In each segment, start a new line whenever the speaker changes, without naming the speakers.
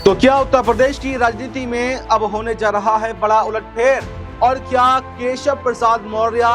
तो क्या उत्तर प्रदेश की राजनीति में अब होने जा रहा है बड़ा उलटफेर? और क्या केशव प्रसाद मौर्य,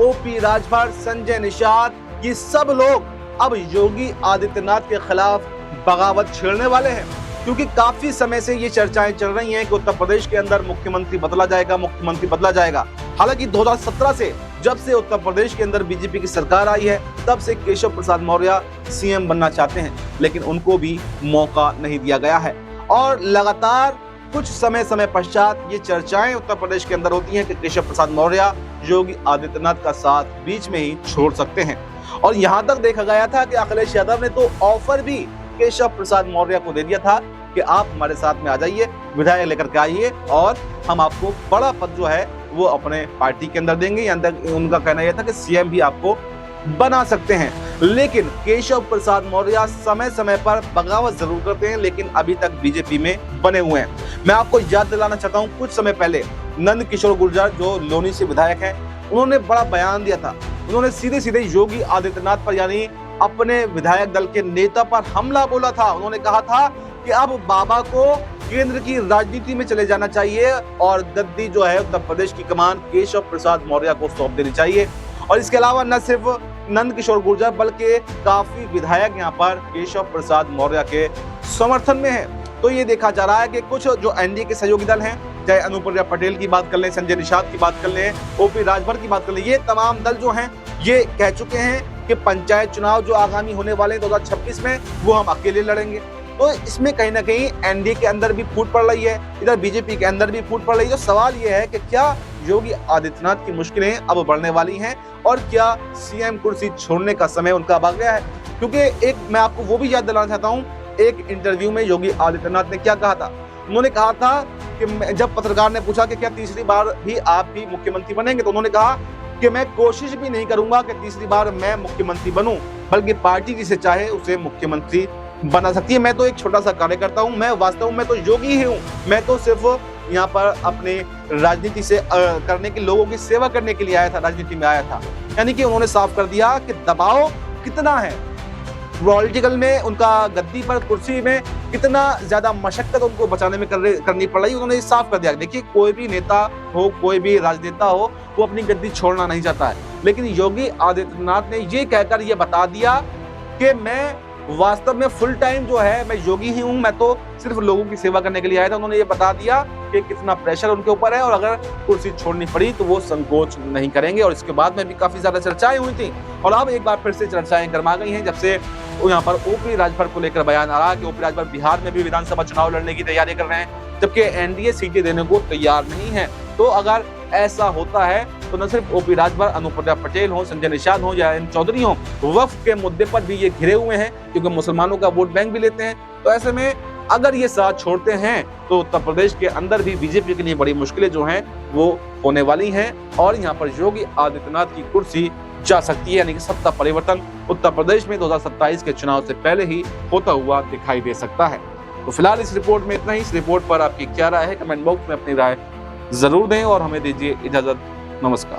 ओपी राजभर, संजय निषाद, ये सब लोग अब योगी आदित्यनाथ के खिलाफ बगावत छेड़ने वाले हैं? क्योंकि काफी समय से ये चर्चाएं चल रही हैं कि उत्तर प्रदेश के अंदर मुख्यमंत्री बदला जाएगा। हालांकि 2017 से जब से उत्तर प्रदेश के अंदर बीजेपी की सरकार आई है, तब से केशव प्रसाद मौर्य सीएम बनना चाहते हैं, लेकिन उनको भी मौका नहीं दिया गया है। और लगातार कुछ समय पश्चात ये चर्चाएं उत्तर प्रदेश के अंदर होती हैं कि केशव प्रसाद मौर्य योगी आदित्यनाथ का साथ बीच में ही छोड़ सकते हैं। और यहाँ तक देखा गया था कि अखिलेश यादव ने तो ऑफर भी केशव प्रसाद मौर्य को दे दिया था कि आप हमारे साथ में आ जाइए, विधायक लेकर के आइए और हम आपको बड़ा पद जो है वो अपने पार्टी के अंदर देंगे। यहाँ तक उनका कहना यह था कि सीएम भी आपको बना सकते हैं। लेकिन केशव प्रसाद मौर्य समय पर बगावत जरूर करते हैं, लेकिन अभी तक बीजेपी में बने हुए हैं। मैं आपको याद दिलाना चाहता हूं, कुछ समय पहले नंद किशोर गुर्जर जो लोनी से विधायक हैं, उन्होंने बड़ा बयान दिया था। उन्होंने सीधे योगी आदित्यनाथ पर यानी अपने विधायक दल के नेता पर हमला बोला था। उन्होंने कहा था कि अब बाबा को केंद्र की राजनीति में चले जाना चाहिए और गद्दी जो है उत्तर प्रदेश की कमान केशव प्रसाद मौर्य को सौंप देनी चाहिए। और इसके अलावा न सिर्फ नंद किशोर गुर्जर बल्कि काफी विधायक यहाँ पर केशव प्रसाद मौर्य के समर्थन में है। तो ये देखा जा रहा है कि कुछ जो एनडीए के सहयोगी दल हैं, चाहे अनुप्रिया पटेल की बात कर लें, संजय निषाद की बात कर लें, ओपी राजभर की बात कर लें, ये तमाम दल जो हैं ये कह चुके हैं कि पंचायत चुनाव जो आगामी होने वाले हैं 2026 में, वो हम अकेले लड़ेंगे। तो इसमें कहीं ना कहीं एनडीए के अंदर भी फूट पड़ रही है, इधर बीजेपी के अंदर भी फूट पड़ रही है। तो सवाल ये है कि क्या योगी आदित्यनाथ की मुश्किलें अब बढ़ने वाली हैं और क्या सीएम कुर्सी छोड़ने का समय उनका अब आ गया है? क्योंकि एक मैं आपको वो भी याद दिलाना चाहता हूं, एक इंटरव्यू में योगी आदित्यनाथ ने क्या कहा था। उन्होंने कहा था कि जब पत्रकार ने पूछा कि क्या तीसरी बार भी आप भी मुख्यमंत्री बनेंगे, तो उन्होंने कहा कि मैं कोशिश भी नहीं करूंगा कि तीसरी बार मैं मुख्यमंत्री बनूं, बल्कि पार्टी जिसे चाहे उसे मुख्यमंत्री बना सकती है। मैं तो एक छोटा सा कार्यकर्ता हूं, मैं वास्तव में तो योगी ही हूं। मैं तो सिर्फ यहाँ पर अपने राजनीति से करने के लोगों की सेवा करने के लिए आया था, राजनीति में आया था। यानी कि उन्होंने साफ कर दिया कि दबाव कितना है पॉलिटिकल में, उनका गद्दी पर कुर्सी में कितना ज्यादा मशक्कत उनको बचाने में करनी पड़ रही। उन्होंने साफ कर दिया। देखिए, कोई भी नेता हो, कोई भी राजनेता हो, वो अपनी गद्दी छोड़ना नहीं चाहता है, लेकिन योगी आदित्यनाथ ने ये कहकर ये बता दिया कि मैं वास्तव में फुल टाइम जो है मैं योगी ही हूं, मैं तो सिर्फ लोगों की सेवा करने के लिए आया था। उन्होंने ये बता दिया कि कितना प्रेशर उनके ऊपर है और अगर कुर्सी छोड़नी पड़ी तो वो संकोच नहीं करेंगे। और इसके बाद में भी काफी ज्यादा चर्चाएं हुई थी और अब एक बार फिर से चर्चाएं गर्मा गई हैं, जब से यहाँ पर ओपी राजभर को लेकर बयान आ रहा कि ओपी राजभर बिहार में भी विधानसभा चुनाव लड़ने की तैयारी कर रहे हैं, जबकि एनडीए सीटें देने को तैयार नहीं है। तो अगर ऐसा होता है तो न सिर्फ ओपी राजभर, अनुप्रिया पटेल हो, संजय निषाद हो या एन चौधरी हो, वक्फ के मुद्दे पर भी ये घिरे हुए हैं, क्योंकि मुसलमानों का वोट बैंक भी लेते हैं। तो ऐसे में अगर ये साथ छोड़ते हैं तो उत्तर प्रदेश के अंदर भी बीजेपी के लिए बड़ी मुश्किलें जो हैं वो होने वाली हैं और यहाँ पर योगी आदित्यनाथ की कुर्सी जा सकती है। यानी कि सत्ता परिवर्तन उत्तर प्रदेश में 2027 के चुनाव से पहले ही होता हुआ दिखाई दे सकता है। तो फिलहाल इस रिपोर्ट में इतना ही। इस रिपोर्ट पर आपकी क्या राय है, कमेंट बॉक्स में अपनी राय जरूर दें और हमें दीजिए इजाजत। नमस्कार।